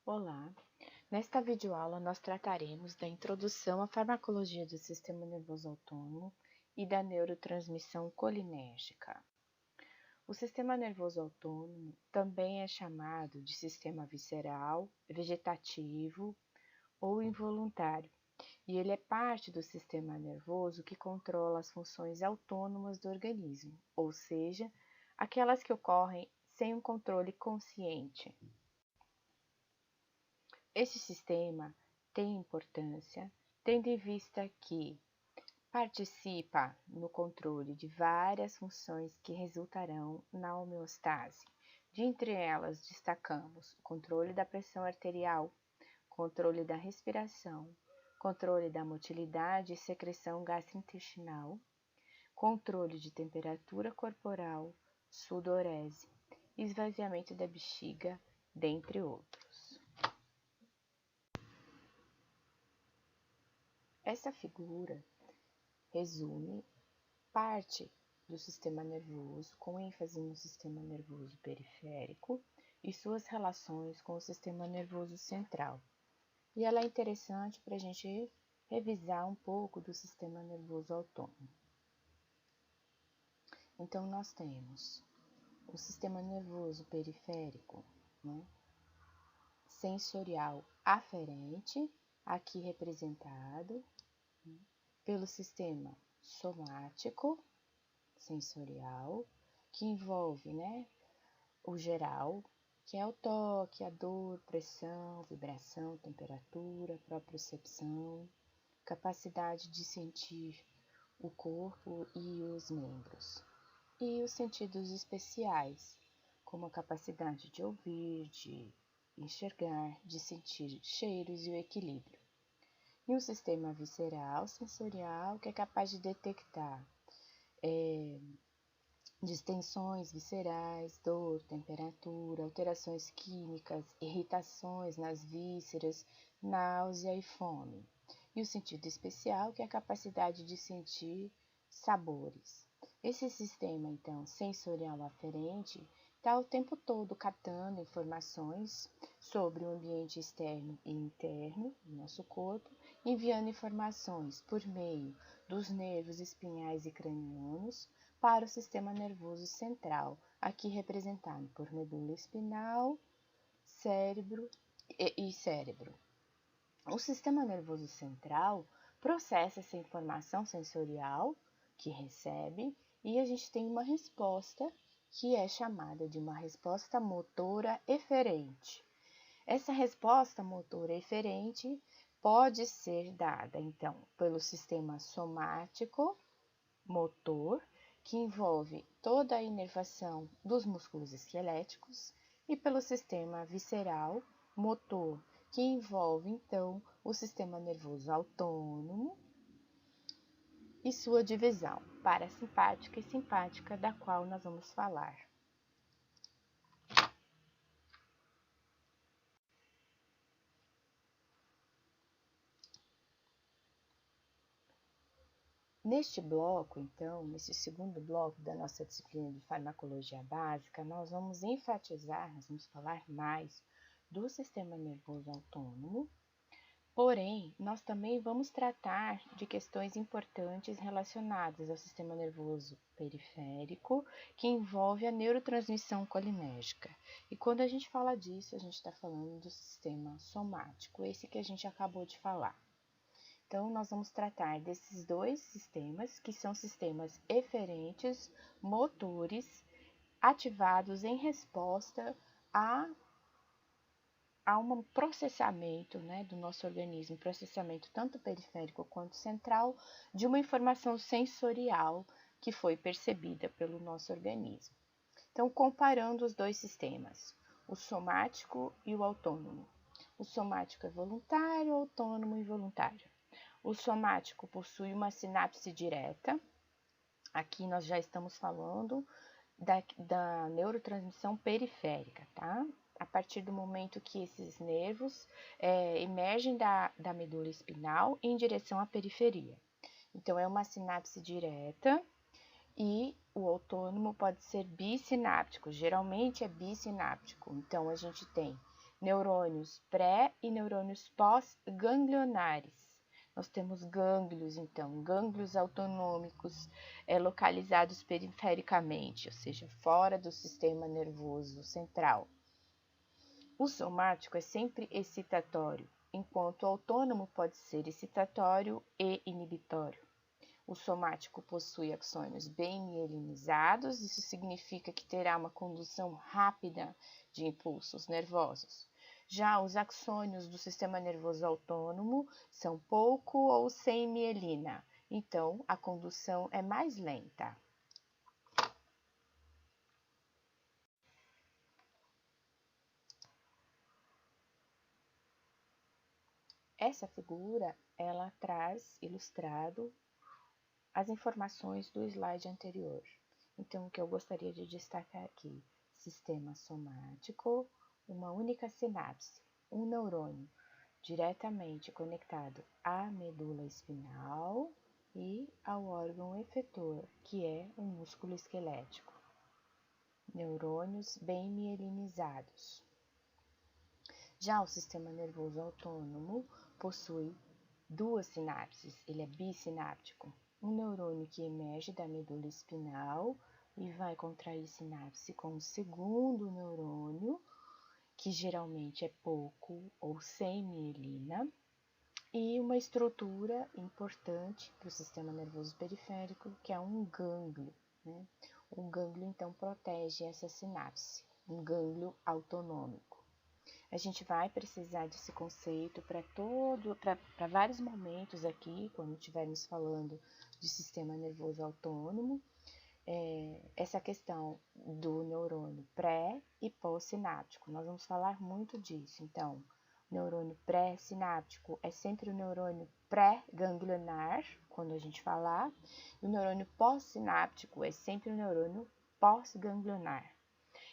Olá! Nesta videoaula nós trataremos da introdução à farmacologia do sistema nervoso autônomo e da neurotransmissão colinérgica. O sistema nervoso autônomo também é chamado de sistema visceral, vegetativo ou involuntário, e ele é parte do sistema nervoso que controla as funções autônomas do organismo, ou seja, aquelas que ocorrem sem um controle consciente. Esse sistema tem importância, tendo em vista que participa no controle de várias funções que resultarão na homeostase. Dentre elas, destacamos o controle da pressão arterial, controle da respiração, controle da motilidade e secreção gastrointestinal, controle de temperatura corporal, sudorese, esvaziamento da bexiga, dentre outros. Essa figura resume parte do sistema nervoso, com ênfase no sistema nervoso periférico e suas relações com o sistema nervoso central. E ela é interessante para a gente revisar um pouco do sistema nervoso autônomo. Então, nós temos o sistema nervoso periférico, sensorial aferente, aqui representado pelo sistema somático sensorial, que envolve, o geral, que é o toque, a dor, pressão, vibração, temperatura, propriocepção, capacidade de sentir o corpo e os membros. E os sentidos especiais, como a capacidade de ouvir, de enxergar, de sentir cheiros e o equilíbrio. E o sistema visceral sensorial, que é capaz de detectar distensões viscerais, dor, temperatura, alterações químicas, irritações nas vísceras, náusea e fome. E o sentido especial, que é a capacidade de sentir sabores. Esse sistema, então, sensorial aferente, está o tempo todo captando informações sobre o ambiente externo e interno do nosso corpo, enviando informações por meio dos nervos espinhais e cranianos para o sistema nervoso central, aqui representado por medula espinal, cérebro e cérebro. O sistema nervoso central processa essa informação sensorial que recebe e a gente tem uma resposta que é chamada de uma resposta motora eferente. Essa resposta motora eferente pode ser dada, então, pelo sistema somático motor, que envolve toda a inervação dos músculos esqueléticos, e pelo sistema visceral motor, que envolve, então, o sistema nervoso autônomo e sua divisão parasimpática e simpática, da qual nós vamos falar. Neste bloco, então, nesse segundo bloco da nossa disciplina de farmacologia básica, nós vamos enfatizar, nós vamos falar mais do sistema nervoso autônomo, porém, nós também vamos tratar de questões importantes relacionadas ao sistema nervoso periférico, que envolve a neurotransmissão colinérgica. E quando a gente fala disso, a gente está falando do sistema somático, esse que a gente acabou de falar. Então, nós vamos tratar desses dois sistemas, que são sistemas eferentes, motores, ativados em resposta a um processamento do nosso organismo, processamento tanto periférico quanto central, de uma informação sensorial que foi percebida pelo nosso organismo. Então, comparando os dois sistemas, o somático e o autônomo. O somático é voluntário, o autônomo involuntário. O somático possui uma sinapse direta. Aqui nós já estamos falando da neurotransmissão periférica, tá? A partir do momento que esses nervos emergem da medula espinal em direção à periferia. Então, é uma sinapse direta e o autônomo pode ser bissináptico, geralmente é bissináptico. Então, a gente tem neurônios pré e neurônios pós-ganglionares. Nós temos gânglios, então, gânglios autonômicos localizados perifericamente, ou seja, fora do sistema nervoso central. O somático é sempre excitatório, enquanto o autônomo pode ser excitatório e inibitório. O somático possui axônios bem mielinizados, isso significa que terá uma condução rápida de impulsos nervosos. Já os axônios do sistema nervoso autônomo são pouco ou sem mielina, então a condução é mais lenta. Essa figura, ela traz ilustrado as informações do slide anterior. Então, o que eu gostaria de destacar aqui, sistema somático, uma única sinapse, um neurônio diretamente conectado à medula espinhal e ao órgão efetor, que é o músculo esquelético. Neurônios bem mielinizados. Já o sistema nervoso autônomo possui duas sinapses, ele é bissináptico. Um neurônio que emerge da medula espinal e vai contrair sinapse com o segundo neurônio, que geralmente é pouco ou sem mielina, e uma estrutura importante para o sistema nervoso periférico, que é um gânglio, né? Um gânglio, então, protege essa sinapse, um gânglio autonômico. A gente vai precisar desse conceito para vários momentos aqui, quando estivermos falando de sistema nervoso autônomo, essa questão do neurônio pré e pós-sináptico. Nós vamos falar muito disso. Então, o neurônio pré-sináptico é sempre o neurônio pré-ganglionar, quando a gente falar, e o neurônio pós-sináptico é sempre o neurônio pós-ganglionar.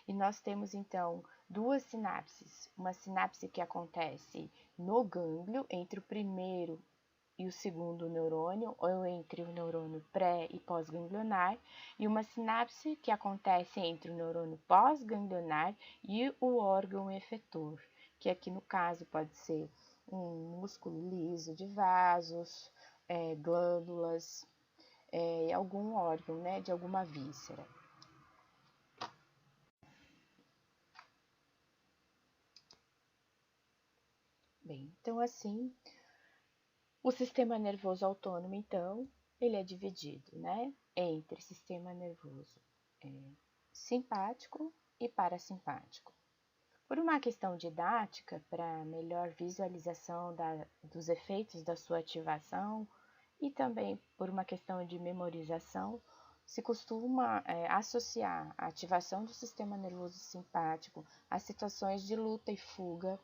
E nós temos, então, duas sinapses. Uma sinapse que acontece no gânglio, entre o primeiro e o segundo neurônio, ou entre o neurônio pré e pós-ganglionar, e uma sinapse que acontece entre o neurônio pós-ganglionar e o órgão efetor, que aqui no caso pode ser um músculo liso de vasos, glândulas, algum órgão, né, de alguma víscera. Bem, então assim, o sistema nervoso autônomo, então, ele é dividido, né, entre sistema nervoso simpático e parasimpático. Por uma questão didática, para melhor visualização dos efeitos da sua ativação e também por uma questão de memorização, se costuma associar a ativação do sistema nervoso simpático a situações de luta e fuga,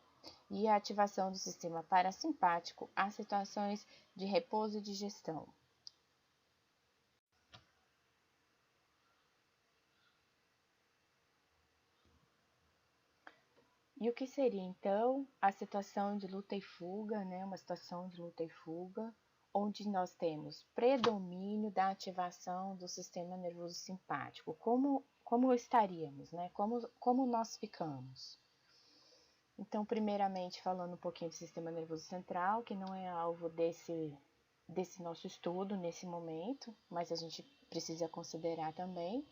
e a ativação do sistema parasimpático a situações de repouso e digestão. E o que seria então a situação de luta e fuga, né? Uma situação de luta e fuga, onde nós temos predomínio da ativação do sistema nervoso simpático. Como estaríamos, né? Como nós ficamos? Então, primeiramente, falando um pouquinho do sistema nervoso central, que não é alvo desse nosso estudo nesse momento, mas a gente precisa considerar também.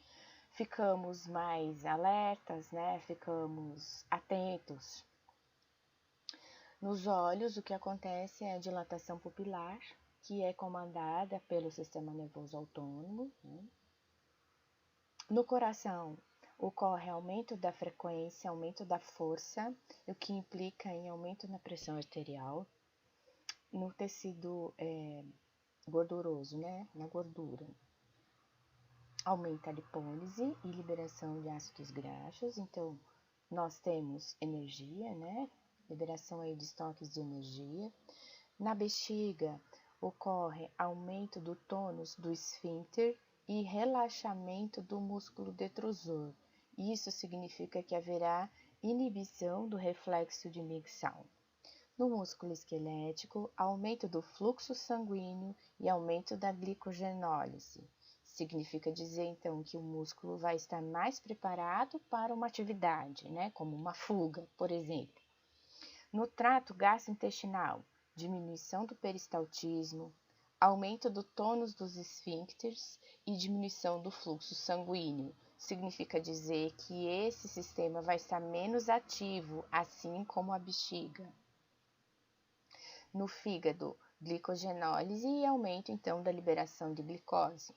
Ficamos mais alertas, né? Ficamos atentos. Nos olhos, o que acontece é a dilatação pupilar, que é comandada pelo sistema nervoso autônomo, né? No coração, ocorre aumento da frequência, aumento da força, o que implica em aumento na pressão arterial. No tecido gorduroso, né? Na gordura, aumenta a lipólise e liberação de ácidos graxos. Então, nós temos energia, né? Liberação aí de estoques de energia. Na bexiga, ocorre aumento do tônus do esfíncter e relaxamento do músculo detrusor. Isso significa que haverá inibição do reflexo de micção. No músculo esquelético, aumento do fluxo sanguíneo e aumento da glicogenólise. Significa dizer, então, que o músculo vai estar mais preparado para uma atividade, né? Como uma fuga, por exemplo. No trato gastrointestinal, diminuição do peristaltismo, aumento do tônus dos esfíncteres e diminuição do fluxo sanguíneo. Significa dizer que esse sistema vai estar menos ativo, assim como a bexiga. No fígado, glicogenólise e aumento então da liberação de glicose.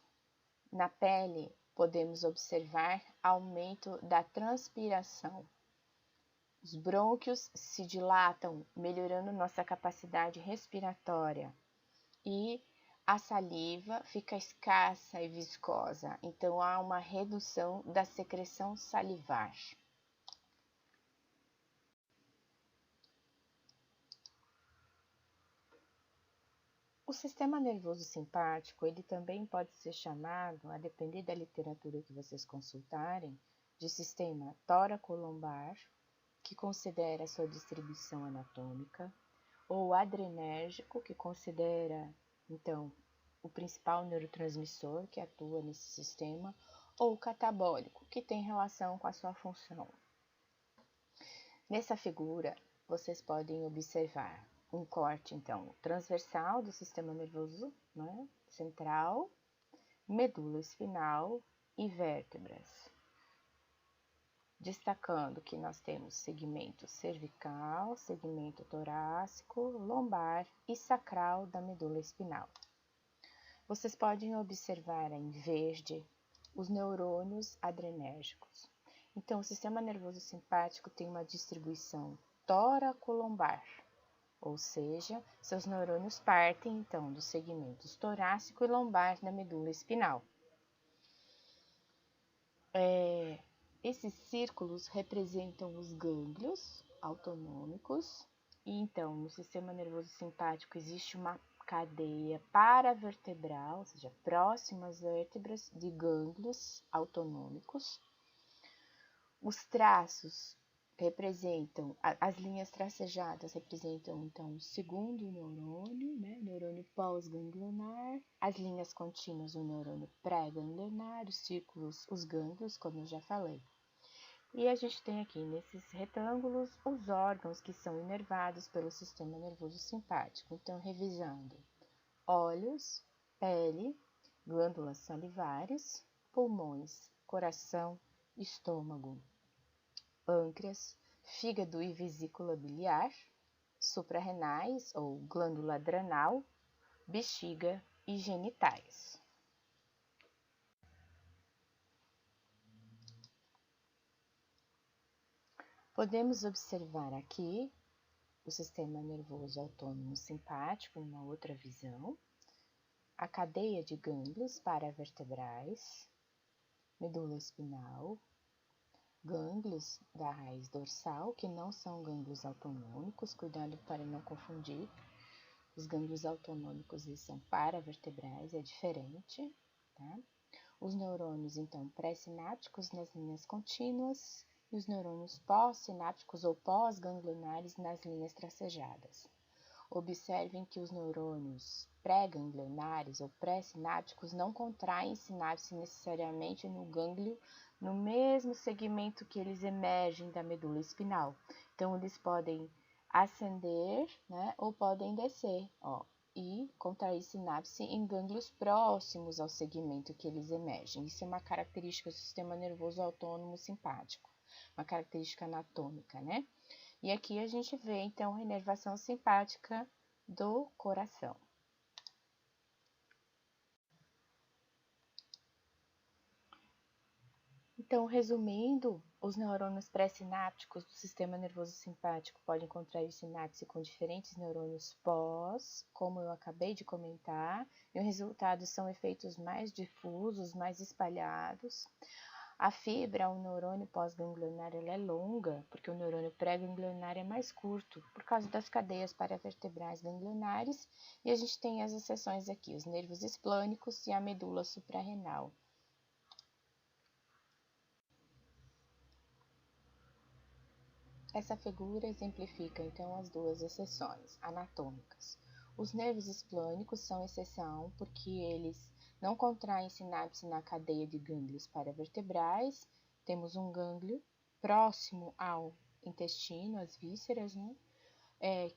Na pele, podemos observar aumento da transpiração. Os brônquios se dilatam, melhorando nossa capacidade respiratória. E a saliva fica escassa e viscosa, então há uma redução da secreção salivar. O sistema nervoso simpático, ele também pode ser chamado, a depender da literatura que vocês consultarem, de sistema tóraco-lombar, que considera a sua distribuição anatômica, ou adrenérgico, que considera, então, o principal neurotransmissor que atua nesse sistema, ou catabólico, que tem relação com a sua função. Nessa figura, vocês podem observar um corte, então, transversal do sistema nervoso, né, central, medula espinal e vértebras. Destacando que nós temos segmento cervical, segmento torácico, lombar e sacral da medula espinal. Vocês podem observar em verde os neurônios adrenérgicos. Então, o sistema nervoso simpático tem uma distribuição tóraco-lombar, ou seja, seus neurônios partem, então, dos segmentos torácico e lombar da medula espinal. Esses círculos representam os gânglios autonômicos, e então, no sistema nervoso simpático existe uma cadeia paravertebral, ou seja, próxima às vértebras, de gânglios autonômicos. Os traços representam, as linhas tracejadas representam, então, o segundo neurônio, né? Neurônio pós-ganglionar, as linhas contínuas, o neurônio pré-ganglionar, os círculos, os gânglios, como eu já falei. E a gente tem aqui, nesses retângulos, os órgãos que são inervados pelo sistema nervoso simpático. Então, revisando: olhos, pele, glândulas salivares, pulmões, coração, estômago, pâncreas, fígado e vesícula biliar, suprarrenais ou glândula adrenal, bexiga e genitais. Podemos observar aqui o sistema nervoso autônomo simpático em uma outra visão, a cadeia de gânglios paravertebrais, medula espinal, gânglios da raiz dorsal, que não são gânglios autonômicos, cuidado para não confundir. Os gânglios autonômicos eles são paravertebrais, é diferente, tá? Os neurônios, então, pré-sinápticos nas linhas contínuas e os neurônios pós-sinápticos ou pós-ganglionares nas linhas tracejadas. Observem que os neurônios pré-ganglionares ou pré-sinápticos não contraem sinapse necessariamente no gânglio no mesmo segmento que eles emergem da medula espinal. Então, eles podem ascender, né, ou podem descer, e contrair sinapse em gânglios próximos ao segmento que eles emergem. Isso é uma característica do sistema nervoso autônomo simpático, uma característica anatômica, né? E aqui a gente vê, então, a inervação simpática do coração. Então, resumindo, os neurônios pré-sinápticos do sistema nervoso simpático podem contrair sinapse com diferentes neurônios pós, como eu acabei de comentar, e o resultado são efeitos mais difusos, mais espalhados. A fibra, o neurônio pós-ganglionar, ela é longa, porque o neurônio pré-ganglionar é mais curto, por causa das cadeias paravertebrais ganglionares, e a gente tem as exceções aqui, os nervos esplânicos e a medula suprarrenal. Essa figura exemplifica, então, as duas exceções anatômicas. Os nervos esplânicos são exceção porque eles não contraem sinapse na cadeia de gânglios paravertebrais. Temos um gânglio próximo ao intestino, às vísceras, né?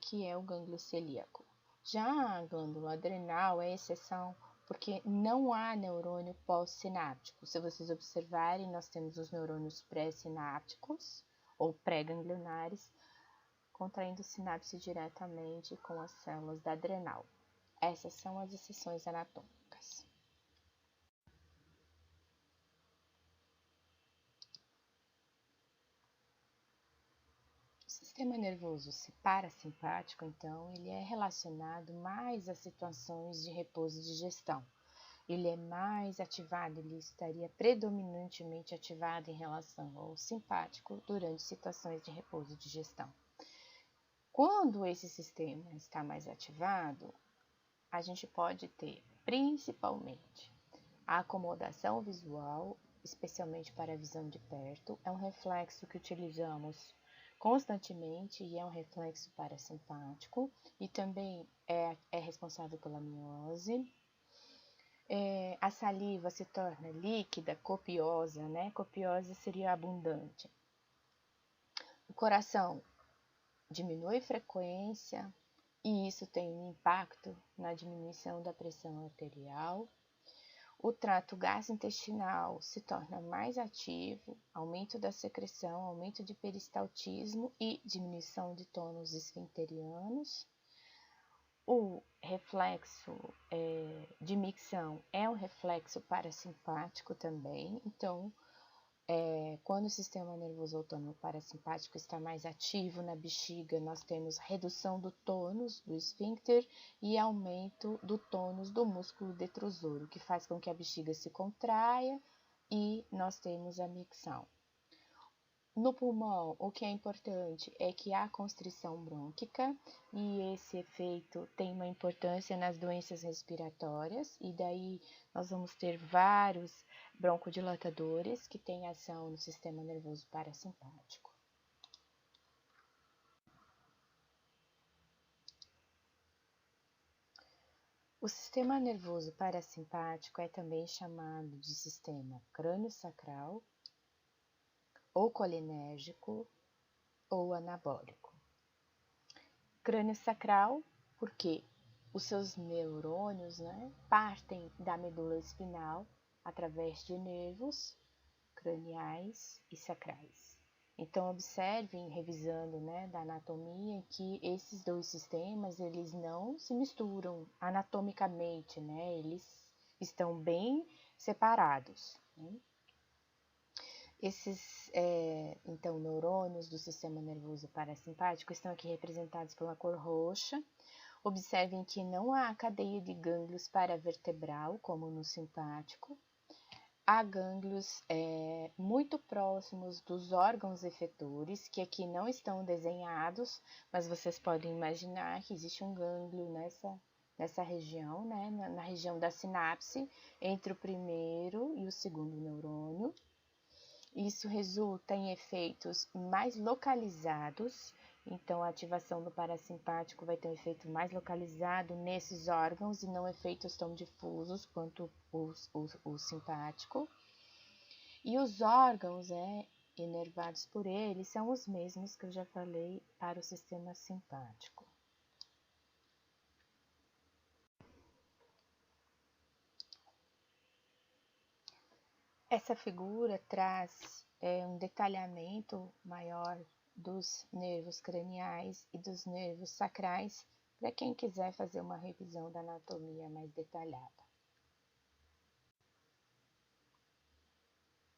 que é o gânglio celíaco. Já a glândula adrenal é exceção porque não há neurônio pós-sináptico. Se vocês observarem, nós temos os neurônios pré-sinápticos ou pré-ganglionares, contraindo sinapse diretamente com as células da adrenal. Essas são as exceções anatômicas. O sistema nervoso parasimpático, então, ele é relacionado mais a situações de repouso e digestão. Ele é mais ativado, ele estaria predominantemente ativado em relação ao simpático durante situações de repouso e digestão. Quando esse sistema está mais ativado, a gente pode ter principalmente a acomodação visual, especialmente para a visão de perto, é um reflexo que utilizamos constantemente e é um reflexo parasimpático e também é responsável pela miose. A saliva se torna líquida, copiosa, né? Copiosa seria abundante. O coração diminui frequência e isso tem um impacto na diminuição da pressão arterial. O trato gastrointestinal se torna mais ativo, aumento da secreção, aumento de peristaltismo e diminuição de tônus esfincterianos. O reflexo de micção é um reflexo parasimpático também, então, quando o sistema nervoso autônomo parasimpático está mais ativo na bexiga, nós temos redução do tônus do esfíncter e aumento do tônus do músculo detrusor, o que faz com que a bexiga se contraia e nós temos a micção. No pulmão, o que é importante é que há constrição brônquica e esse efeito tem uma importância nas doenças respiratórias e daí nós vamos ter vários broncodilatadores que têm ação no sistema nervoso parasimpático. O sistema nervoso parasimpático é também chamado de sistema crânio-sacral, ou colinérgico, ou anabólico. Crânio sacral, porque os seus neurônios, partem da medula espinal através de nervos craniais e sacrais. Então, observem, revisando da anatomia, que esses dois sistemas, eles não se misturam anatomicamente, eles estão bem separados. Esses, então, neurônios do sistema nervoso parasimpático estão aqui representados pela cor roxa. Observem que não há cadeia de gânglios paravertebral, como no simpático. Há gânglios muito próximos dos órgãos efetores, que aqui não estão desenhados, mas vocês podem imaginar que existe um gânglio nessa região, na região da sinapse, entre o primeiro e o segundo neurônio. Isso resulta em efeitos mais localizados, então a ativação do parasimpático vai ter um efeito mais localizado nesses órgãos e não efeitos tão difusos quanto o simpático. E os órgãos inervados por ele são os mesmos que eu já falei para o sistema simpático. Essa figura traz um detalhamento maior dos nervos craniais e dos nervos sacrais para quem quiser fazer uma revisão da anatomia mais detalhada.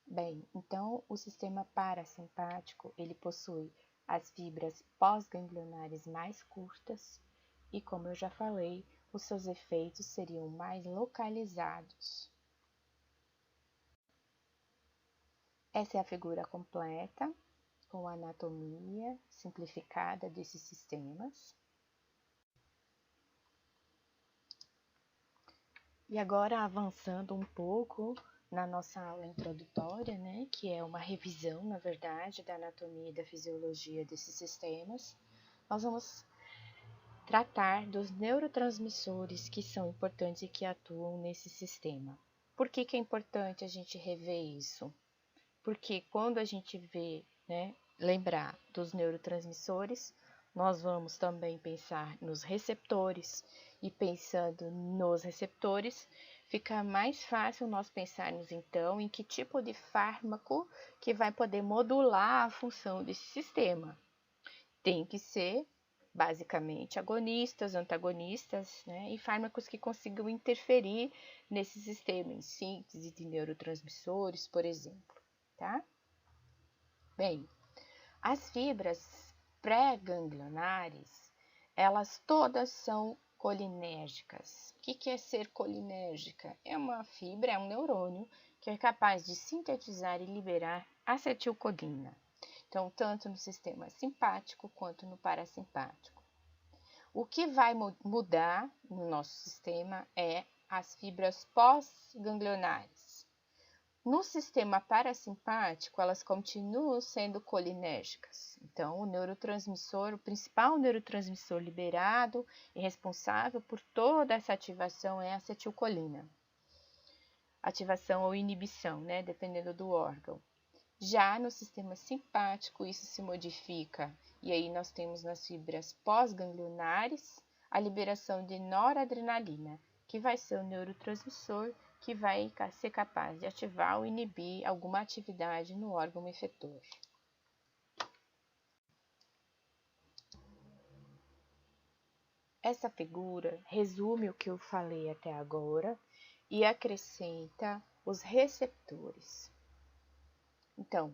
Bem, então o sistema parasimpático ele possui as fibras pós-ganglionares mais curtas e, como eu já falei, os seus efeitos seriam mais localizados. Essa é a figura completa, com a anatomia simplificada desses sistemas. E agora, avançando um pouco na nossa aula introdutória, que é uma revisão, na verdade, da anatomia e da fisiologia desses sistemas, nós vamos tratar dos neurotransmissores que são importantes e que atuam nesse sistema. Por que é importante a gente rever isso? Porque quando a gente lembrar dos neurotransmissores, nós vamos também pensar nos receptores, e pensando nos receptores, fica mais fácil nós pensarmos então em que tipo de fármaco que vai poder modular a função desse sistema. Tem que ser basicamente agonistas, antagonistas, né, e fármacos que consigam interferir nesse sistema em síntese de neurotransmissores, por exemplo, tá? Bem, as fibras pré-ganglionares, elas todas são colinérgicas. O que é ser colinérgica? É uma fibra, é um neurônio que é capaz de sintetizar e liberar acetilcolina. Então, tanto no sistema simpático quanto no parasimpático. O que vai mudar no nosso sistema é as fibras pós-ganglionares. No sistema parasimpático, elas continuam sendo colinérgicas. Então, o principal neurotransmissor liberado e responsável por toda essa ativação é a acetilcolina. Ativação ou inibição, né, dependendo do órgão. Já no sistema simpático, isso se modifica, e aí nós temos nas fibras pós-ganglionares a liberação de noradrenalina, que vai ser o neurotransmissor que vai ser capaz de ativar ou inibir alguma atividade no órgão efetor. Essa figura resume o que eu falei até agora e acrescenta os receptores. Então,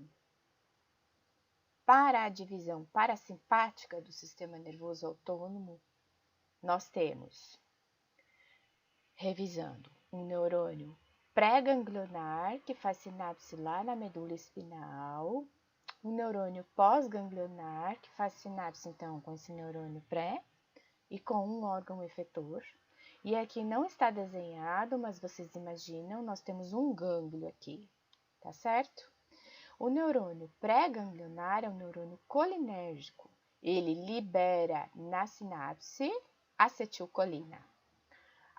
para a divisão parasimpática do sistema nervoso autônomo, nós temos, revisando, um neurônio pré-ganglionar, que faz sinapse lá na medula espinal, um neurônio pós-ganglionar, que faz sinapse, então, com esse neurônio pré e com um órgão efetor. E aqui não está desenhado, mas vocês imaginam, nós temos um gânglio aqui, tá certo? O neurônio pré-ganglionar é um neurônio colinérgico. Ele libera na sinapse acetilcolina.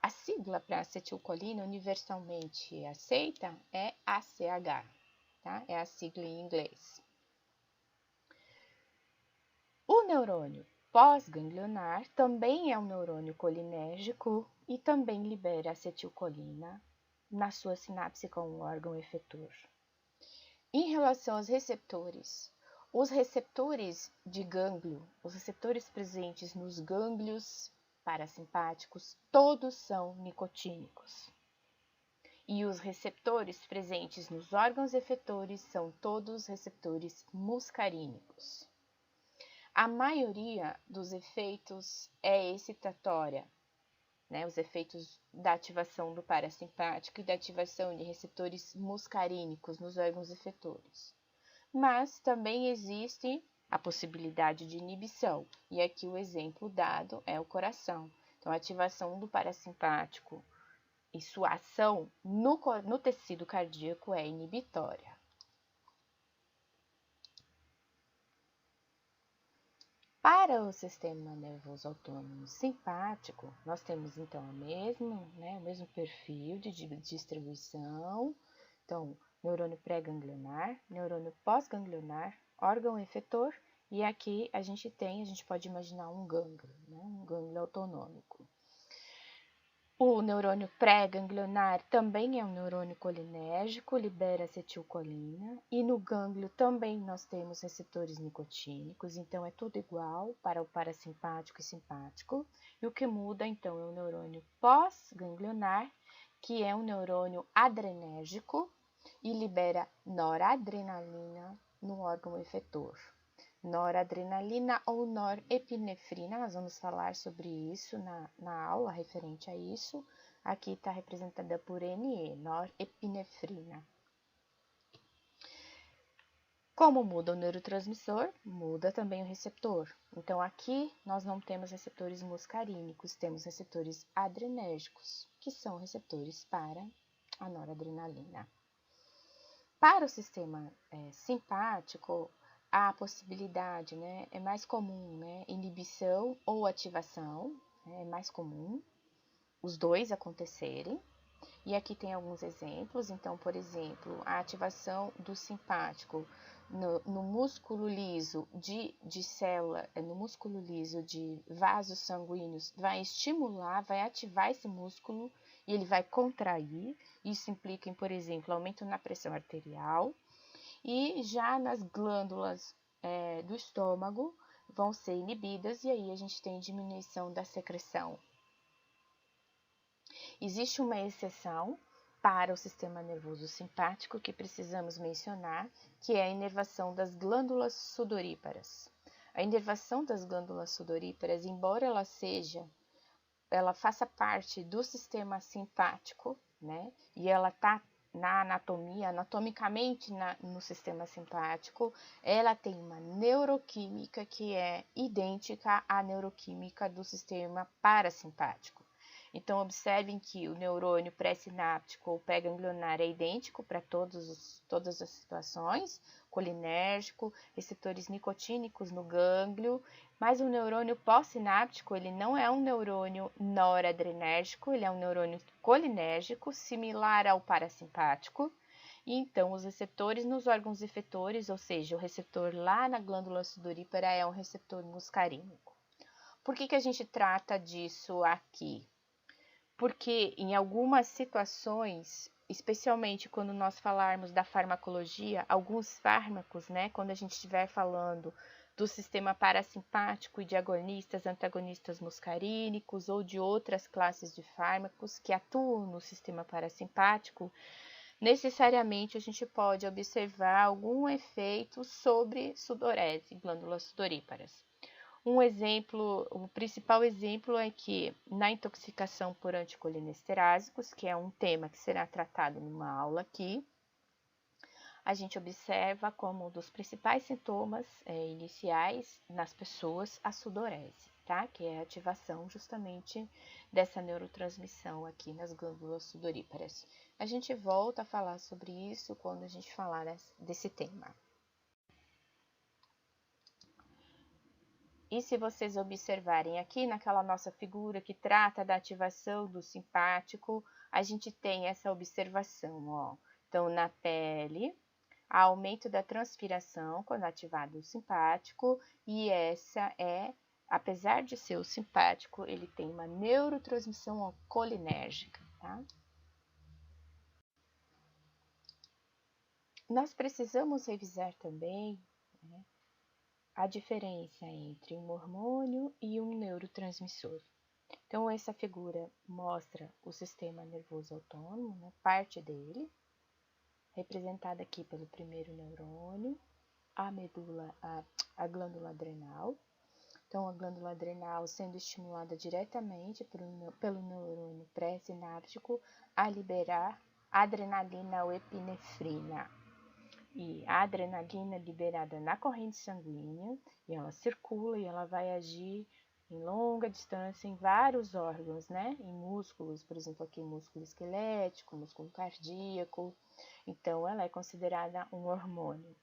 A sigla para acetilcolina universalmente aceita é ACH, tá? É a sigla em inglês. O neurônio pós-ganglionar também é um neurônio colinérgico e também libera acetilcolina na sua sinapse com o órgão efetor. Em relação aos receptores, os receptores de gânglio, os receptores presentes nos gânglios parasimpáticos, todos são nicotínicos. E os receptores presentes nos órgãos efetores são todos receptores muscarínicos. A maioria dos efeitos é excitatória, né? Os efeitos da ativação do parasimpático e da ativação de receptores muscarínicos nos órgãos efetores. Mas também existe a possibilidade de inibição, e aqui o exemplo dado é o coração. Então, a ativação do parasimpático e sua ação no tecido cardíaco é inibitória. Para o sistema nervoso autônomo simpático, nós temos então o mesmo perfil de distribuição. Então, neurônio pré-ganglionar, neurônio pós-ganglionar, órgão efetor, e aqui a gente pode imaginar um gânglio, né? Um gânglio autonômico. O neurônio pré-ganglionar também é um neurônio colinérgico, libera acetilcolina, e no gânglio também nós temos receptores nicotínicos, então é tudo igual para o parasimpático e simpático. E o que muda então é o neurônio pós-ganglionar, que é um neurônio adrenérgico e libera noradrenalina no órgão efetor. Noradrenalina ou norepinefrina, nós vamos falar sobre isso na aula referente a isso. Aqui está representada por NE, norepinefrina. Como muda o neurotransmissor, muda também o receptor. Então, aqui nós não temos receptores muscarínicos, temos receptores adrenérgicos, que são receptores para a noradrenalina. Para o sistema simpático, a possibilidade, né, é mais comum, né, inibição ou ativação, é mais comum os dois acontecerem. E aqui tem alguns exemplos. Então, por exemplo, a ativação do simpático no músculo liso de célula, no músculo liso de vasos sanguíneos, vai estimular, vai ativar esse músculo e ele vai contrair. Isso implica em, por exemplo, aumento na pressão arterial. E já nas glândulas do estômago vão ser inibidas e aí a gente tem diminuição da secreção. Existe uma exceção para o sistema nervoso simpático que precisamos mencionar, que é a inervação das glândulas sudoríparas. A inervação das glândulas sudoríparas, embora ela faça parte do sistema simpático, né? E ela está na anatomia, anatomicamente no sistema simpático, ela tem uma neuroquímica que é idêntica à neuroquímica do sistema parasimpático. Então, observem que o neurônio pré-sináptico ou pré-ganglionar é idêntico para todas as situações, colinérgico, receptores nicotínicos no gânglio, mas o neurônio pós-sináptico, ele não é um neurônio noradrenérgico, ele é um neurônio colinérgico, similar ao parasimpático. E então, os receptores nos órgãos efetores, ou seja, o receptor lá na glândula sudorípara é um receptor muscarínico. Por que a gente trata disso aqui? Porque em algumas situações, especialmente quando nós falarmos da farmacologia, alguns fármacos, né, quando a gente estiver falando do sistema parasimpático e de agonistas, antagonistas muscarínicos ou de outras classes de fármacos que atuam no sistema parasimpático, necessariamente a gente pode observar algum efeito sobre sudorese, glândulas sudoríparas. O principal exemplo é que na intoxicação por anticolinesterásicos, que é um tema que será tratado numa aula aqui, a gente observa como um dos principais sintomas iniciais nas pessoas a sudorese, tá? Que é a ativação justamente dessa neurotransmissão aqui nas glândulas sudoríparas. A gente volta a falar sobre isso quando a gente falar desse tema. E se vocês observarem aqui naquela nossa figura que trata da ativação do simpático, a gente tem essa observação, ó. Então, na pele, há aumento da transpiração quando ativado o simpático, e essa apesar de ser o simpático, ele tem uma neurotransmissão colinérgica, tá? Nós precisamos revisar também, né, a diferença entre um hormônio e um neurotransmissor. Então, essa figura mostra o sistema nervoso autônomo, né, parte dele, representada aqui pelo primeiro neurônio, a glândula adrenal. Então, a glândula adrenal sendo estimulada diretamente pelo neurônio pré-sináptico a liberar adrenalina ou epinefrina. E a adrenalina liberada na corrente sanguínea, e ela circula e ela vai agir em longa distância em vários órgãos, né? Em músculos, por exemplo, aqui músculo esquelético, músculo cardíaco. Então, ela é considerada um hormônio.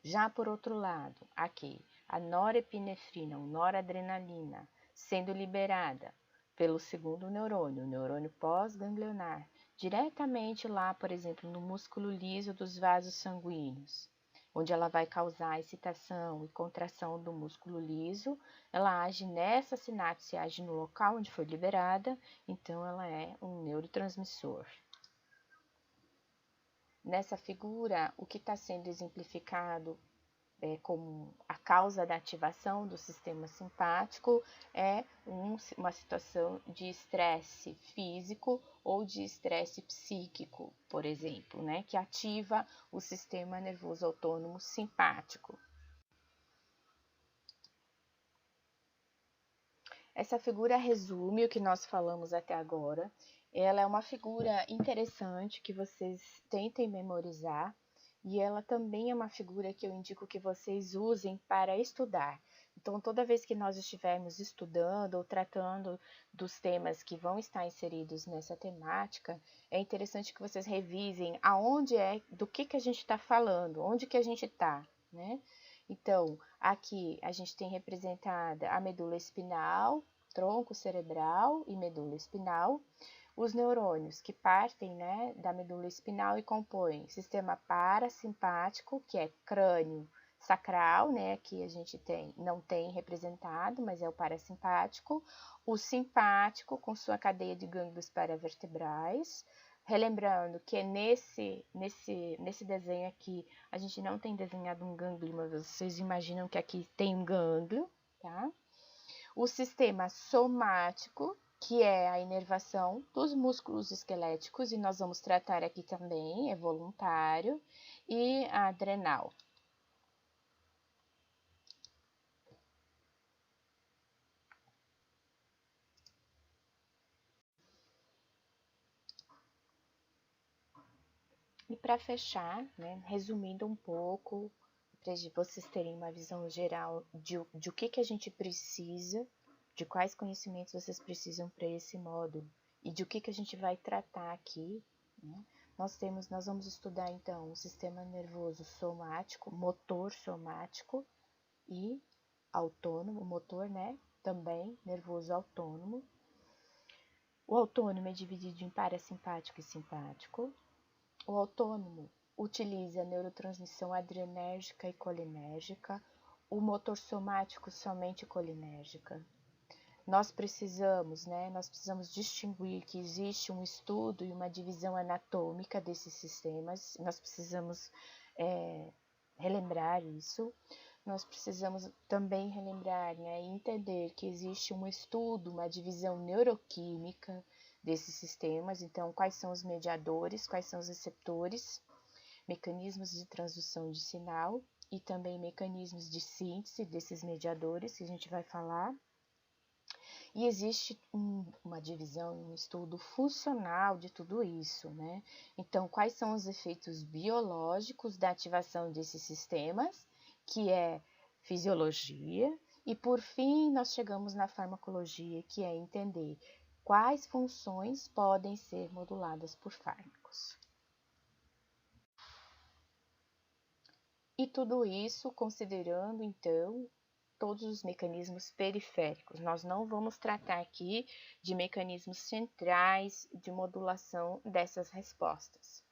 Já por outro lado, aqui, a norepinefrina, ou noradrenalina, sendo liberada pelo segundo neurônio, o neurônio pós-ganglionar, diretamente lá, por exemplo, no músculo liso dos vasos sanguíneos, onde ela vai causar excitação e contração do músculo liso, ela age nessa sinapse, age no local onde foi liberada, então ela é um neurotransmissor. Nessa figura, o que está sendo exemplificado como a causa da ativação do sistema simpático é uma situação de estresse físico ou de estresse psíquico, por exemplo, né, que ativa o sistema nervoso autônomo simpático. Essa figura resume o que nós falamos até agora. Ela é uma figura interessante que vocês tentem memorizar. E ela também é uma figura que eu indico que vocês usem para estudar. Então, toda vez que nós estivermos estudando ou tratando dos temas que vão estar inseridos nessa temática, é interessante que vocês revisem aonde do que a gente está falando, onde que a gente está, né? Então, aqui a gente tem representada a medula espinal, tronco cerebral e medula espinal. Os neurônios que partem, né, da medula espinal e compõem sistema parasimpático, que é crânio sacral, né, que a gente não tem representado, mas é o parasimpático, o simpático com sua cadeia de gânglios paravertebrais. Relembrando que nesse desenho aqui, a gente não tem desenhado um gânglio, mas vocês imaginam que aqui tem um gânglio, tá? O sistema somático, que é a inervação dos músculos esqueléticos, e nós vamos tratar aqui também, é voluntário, e a adrenal. E para fechar, né, resumindo um pouco, para vocês terem uma visão geral de o que a gente precisa, de quais conhecimentos vocês precisam para esse módulo e de o que a gente vai tratar aqui, né? Nós vamos estudar então o sistema nervoso somático, motor somático e autônomo, motor, né? Também nervoso autônomo. O autônomo é dividido em parasimpático e simpático. O autônomo utiliza a neurotransmissão adrenérgica e colinérgica, o motor somático somente colinérgica. Nós precisamos distinguir que existe um estudo e uma divisão anatômica desses sistemas, nós precisamos relembrar isso. Nós precisamos também relembrar, né, e entender que existe um estudo, uma divisão neuroquímica desses sistemas. Então, quais são os mediadores, quais são os receptores, mecanismos de transdução de sinal e também mecanismos de síntese desses mediadores que a gente vai falar. E existe uma divisão, um estudo funcional de tudo isso, né? Então, quais são os efeitos biológicos da ativação desses sistemas, que é fisiologia, e por fim nós chegamos na farmacologia, que é entender quais funções podem ser moduladas por fármacos. E tudo isso considerando, então, todos os mecanismos periféricos. Nós não vamos tratar aqui de mecanismos centrais de modulação dessas respostas.